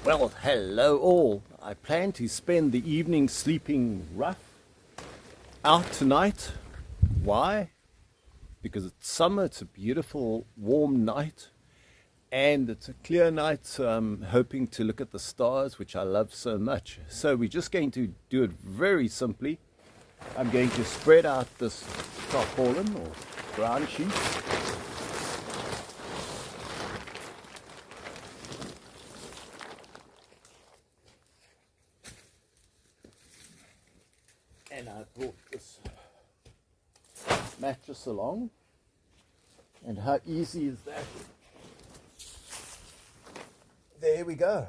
Well, hello all. I plan to spend the evening sleeping rough out tonight. Why? Because it's summer, it's a beautiful warm night, and it's a clear night, so I'm hoping to look at the stars, which I love so much. So we're just going to do it very simply. I'm going to spread out this tarpaulin or ground sheet. And I brought this mattress along. And how easy is that? There we go.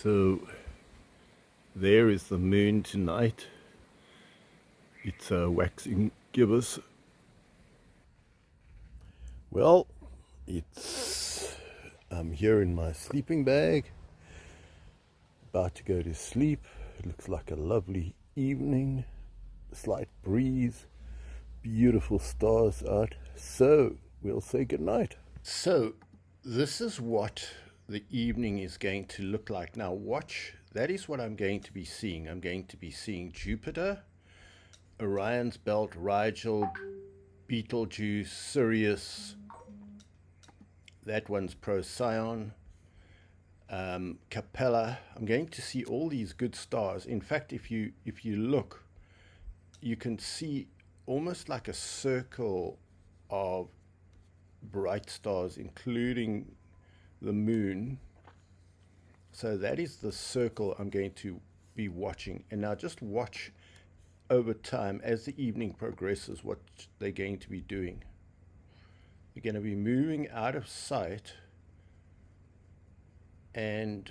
So there is the moon tonight. It's a waxing gibbous. Well, I'm here in my sleeping bag, about to go to sleep. It looks like a lovely evening, slight breeze, beautiful stars out. So we'll say goodnight. So this is what the evening is going to look like. Now watch, that is what I'm going to be seeing. I'm going to be seeing Jupiter, Orion's belt, Rigel, Betelgeuse, Sirius. That one's Procyon, Capella. I'm going to see all these good stars. In fact, if you look, you can see almost like a circle of bright stars, including the moon. So that is the circle I'm going to be watching. And now just watch over time as the evening progresses what they're going to be doing. They're going to be moving out of sight, and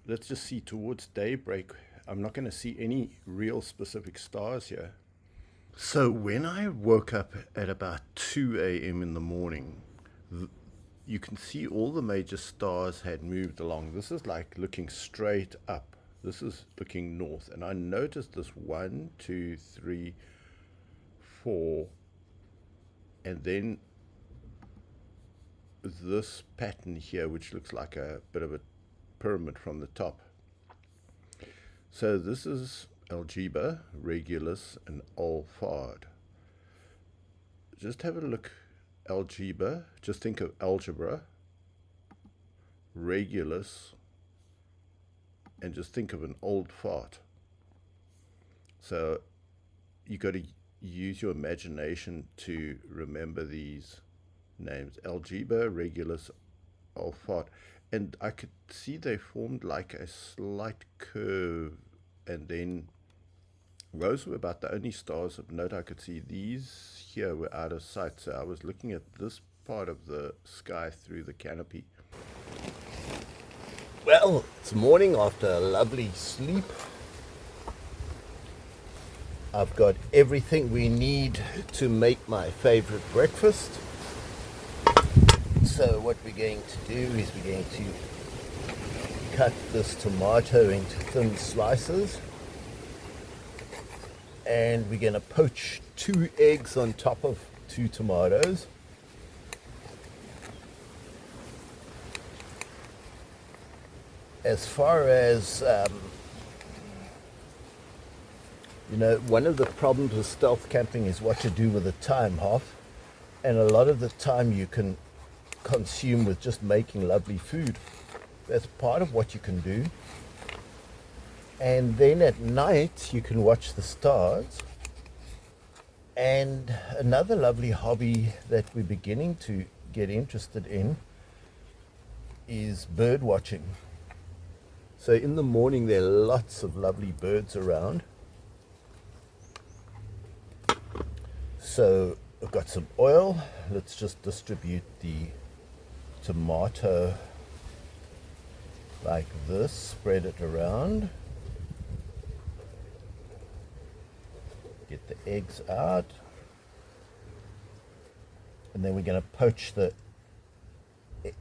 let's just see towards daybreak. I'm not going to see any real specific stars here. So when I woke up at about 2 a.m. in the morning, you can see all the major stars had moved along. This is like looking straight up. This is looking north. And I noticed this 1, 2, 3, 4, and then this pattern here, which looks like a bit of a pyramid from the top. So this is Algebra, Regulus, and Alphard. Just have a look. Algebra, just think of algebra, Regulus, and just think of an old fart. So you got to use your imagination to remember these names: Algebra, Regulus, Alphard. And I could see they formed like a slight curve, and then those were about the only stars of note I could see. These here were out of sight, so I was looking at this part of the sky through the canopy. Well, it's morning after a lovely sleep. I've got everything we need to make my favorite breakfast. So what we're going to do is we're going to cut this tomato into thin slices, and we're going to poach 2 eggs on top of 2 tomatoes. As far as one of the problems with stealth camping is what to do with the time half, and a lot of the time you can consume with just making lovely food. That's part of what you can do. And then at night you can watch the stars. And another lovely hobby that we're beginning to get interested in is bird watching. So in the morning there are lots of lovely birds around. So I've got some oil. Let's just distribute the tomato like this, spread it around. Get the eggs out. And then we're going to poach the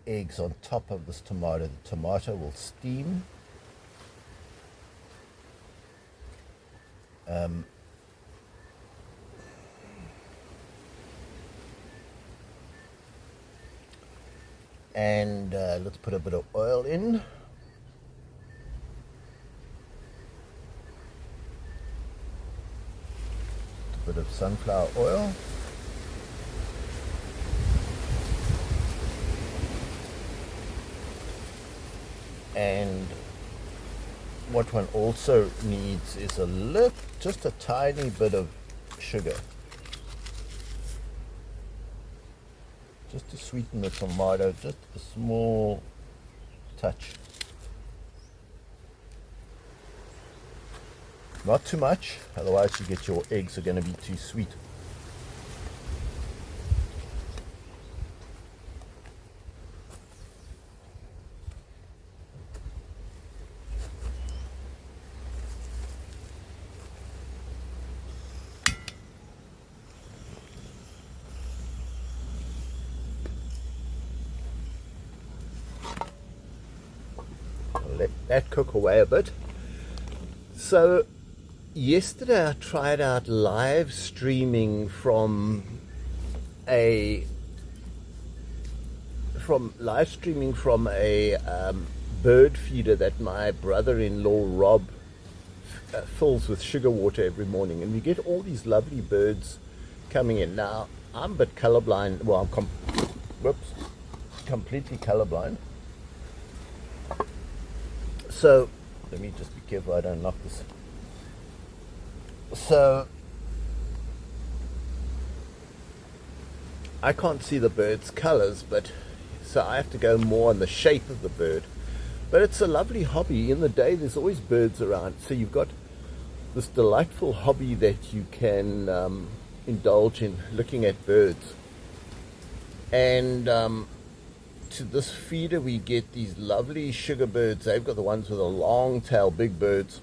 eggs on top of this tomato. The tomato will steam. And let's put a bit of oil in. A bit of sunflower oil. And what one also needs is just a tiny bit of sugar, just to sweeten the tomato, just a small touch. Not too much, otherwise your eggs are going to be too sweet. Let that cook away a bit. So yesterday I tried out live streaming from a bird feeder that my brother-in-law Rob fills with sugar water every morning, and we get all these lovely birds coming in. Now I'm a bit colorblind. Well, I'm completely colorblind. So let me just be careful I don't knock this. So I can't see the bird's colors, but so I have to go more on the shape of the bird. But it's a lovely hobby. In the day there's always birds around, so you've got this delightful hobby that you can indulge in, looking at birds. And to this feeder we get these lovely sugar birds. They've got the ones with a long tail, big birds.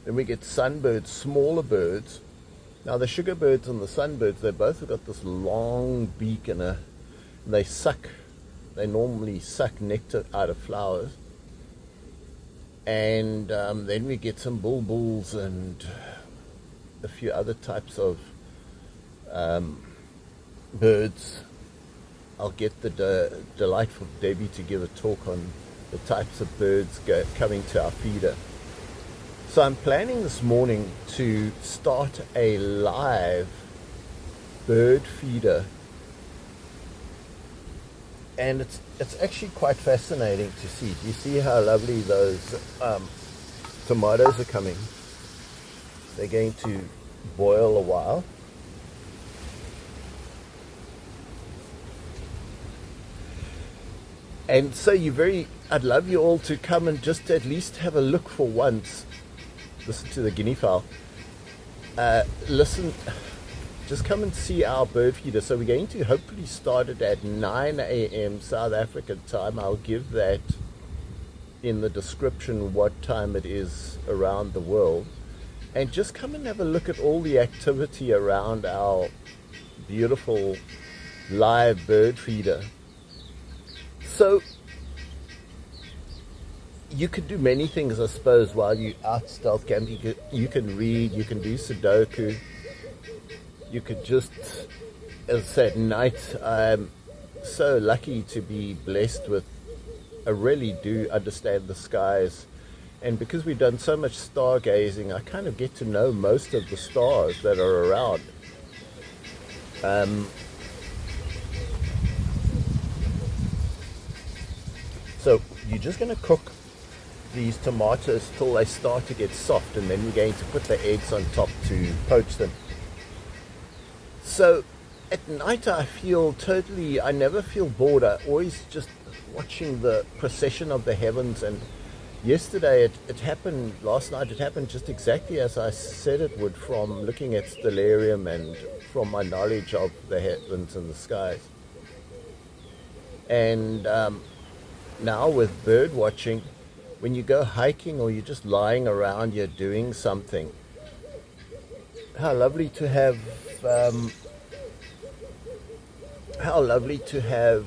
Then we get sunbirds, smaller birds. Now the sugar birds and the sunbirds, they both have got this long beak and they normally suck nectar out of flowers. And then we get some bulbuls and a few other types of birds. I'll get the delightful Debbie to give a talk on the types of birds coming to our feeder. So I'm planning this morning to start a live bird feeder, and it's actually quite fascinating to see. Do you see how lovely those tomatoes are coming? They're going to boil a while. And so I'd love you all to come and just at least have a look for once. Listen to the guinea fowl. Just come and see our bird feeder. So we're going to hopefully start it at 9 a.m. South African time. I'll give that in the description what time it is around the world. And just come and have a look at all the activity around our beautiful live bird feeder. So you could do many things, I suppose, while you're out stealth camping. You can read, you can do Sudoku. You could just, as I said, at night, I'm so lucky to be blessed with, I really do understand the skies. And because we've done so much stargazing, I kind of get to know most of the stars that are around. So you're just going to cook these tomatoes till they start to get soft, and then we're going to put the eggs on top to poach them. So at night I never feel bored. I always just watching the procession of the heavens. And yesterday last night it happened just exactly as I said it would, from looking at stellarium and from my knowledge of the heavens and the skies. And now with bird watching, when you go hiking or you're just lying around, you're doing something, how lovely to have how lovely to have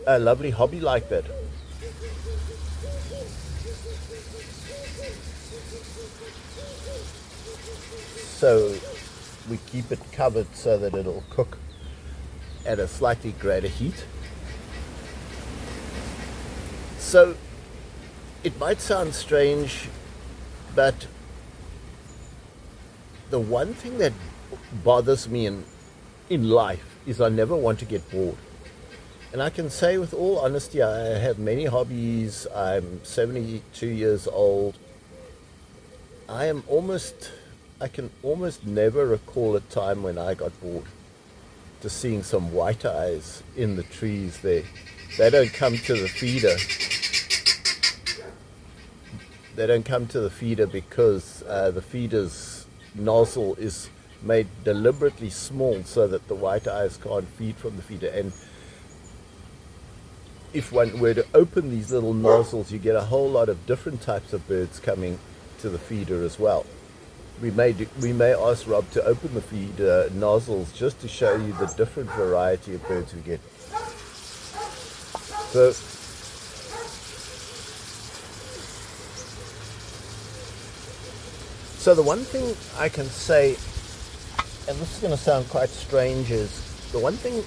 a lovely hobby like that. So we keep it covered so that it'll cook at a slightly greater heat. So it might sound strange, but the one thing that bothers me in life is I never want to get bored. And I can say with all honesty, I have many hobbies. I'm 72 years old. I can almost never recall a time when I got bored. Just seeing some white eyes in the trees there. They don't come to the feeder. They don't come to the feeder because the feeder's nozzle is made deliberately small so that the white eyes can't feed from the feeder. And if one were to open these little nozzles, you get a whole lot of different types of birds coming to the feeder as well. We may ask Rob to open the feeder nozzles just to show you the different variety of birds we get. So the one thing I can say, and this is going to sound quite strange, is the one thing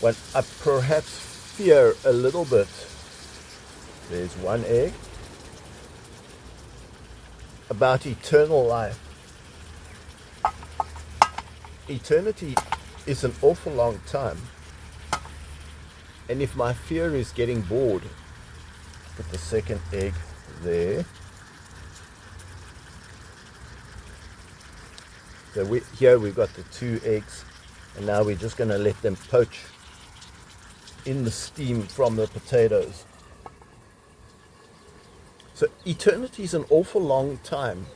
when I perhaps fear a little bit, there's one egg, about eternal life. Eternity is an awful long time. And if my fear is getting bored, put the second egg there. So here we've got the 2 eggs, and now we're just going to let them poach in the steam from the potatoes. So eternity is an awful long time,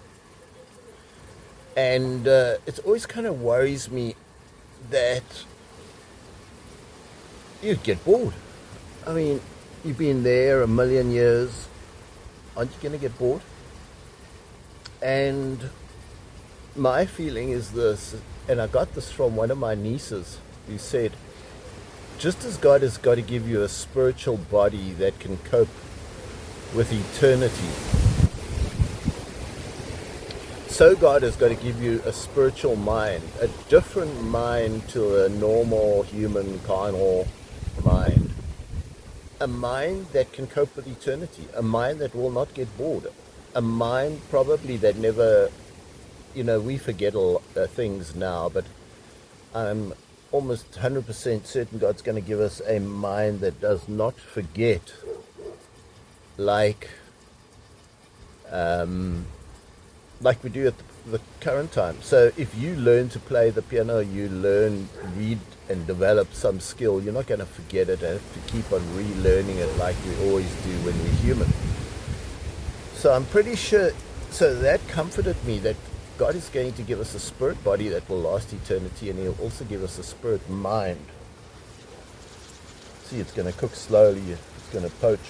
and it always kind of worries me that you'd get bored. I mean, you've been there a million years, aren't you going to get bored? And my feeling is this, and I got this from one of my nieces, who said, just as God has got to give you a spiritual body that can cope with eternity, so God has got to give you a spiritual mind, a different mind to a normal human carnal mind, a mind that can cope with eternity, a mind that will not get bored, a mind probably that never, we forget things now, but I'm almost 100% certain God's going to give us a mind that does not forget, like we do at the current time. So if you learn to play the piano, you read and develop some skill, you're not going to forget it and have to keep on relearning it like we always do when we're human. So I'm pretty sure, so that comforted me that God is going to give us a spirit body that will last eternity, and He'll also give us a spirit mind. See, it's going to cook slowly, it's going to poach.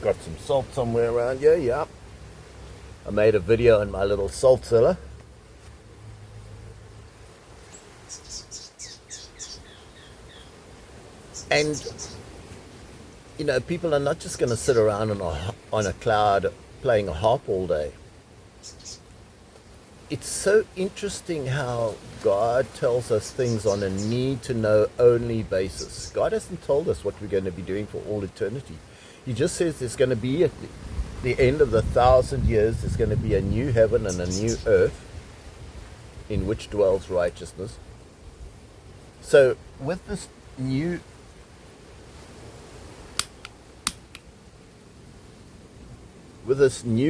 Got some salt somewhere around here, yeah. I made a video in my little salt cellar. And, people are not just going to sit around on a cloud playing a harp all day. It's so interesting how God tells us things on a need-to-know only basis. God hasn't told us what we're going to be doing for all eternity. He just says there's going to be, at the end of the 1,000 years, there's going to be a new heaven and a new earth in which dwells righteousness. So with this new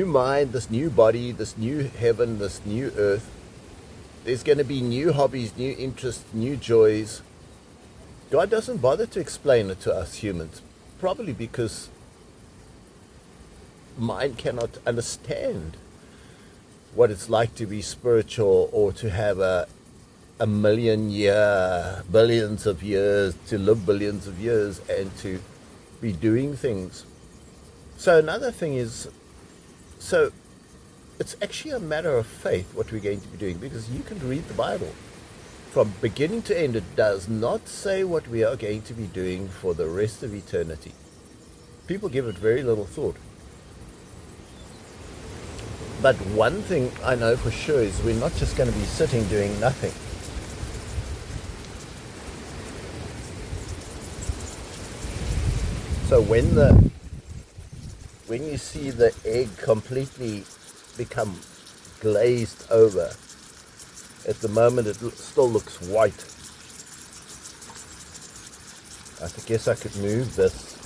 mind, this new body, this new heaven, this new earth, there's going to be new hobbies, new interests, new joys. God doesn't bother to explain it to us humans, probably because mind cannot understand what it's like to be spiritual or to have a million year, billions of years, to live billions of years and to be doing things. So another thing is, so it's actually a matter of faith what we're going to be doing, because you can read the Bible from beginning to end. It does not say what we are going to be doing for the rest of eternity. People give it very little thought. But one thing I know for sure is we're not just going to be sitting doing nothing. So when you see the egg completely become glazed over, at the moment it still looks white. I guess I could move this.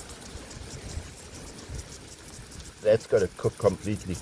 That's got to cook completely.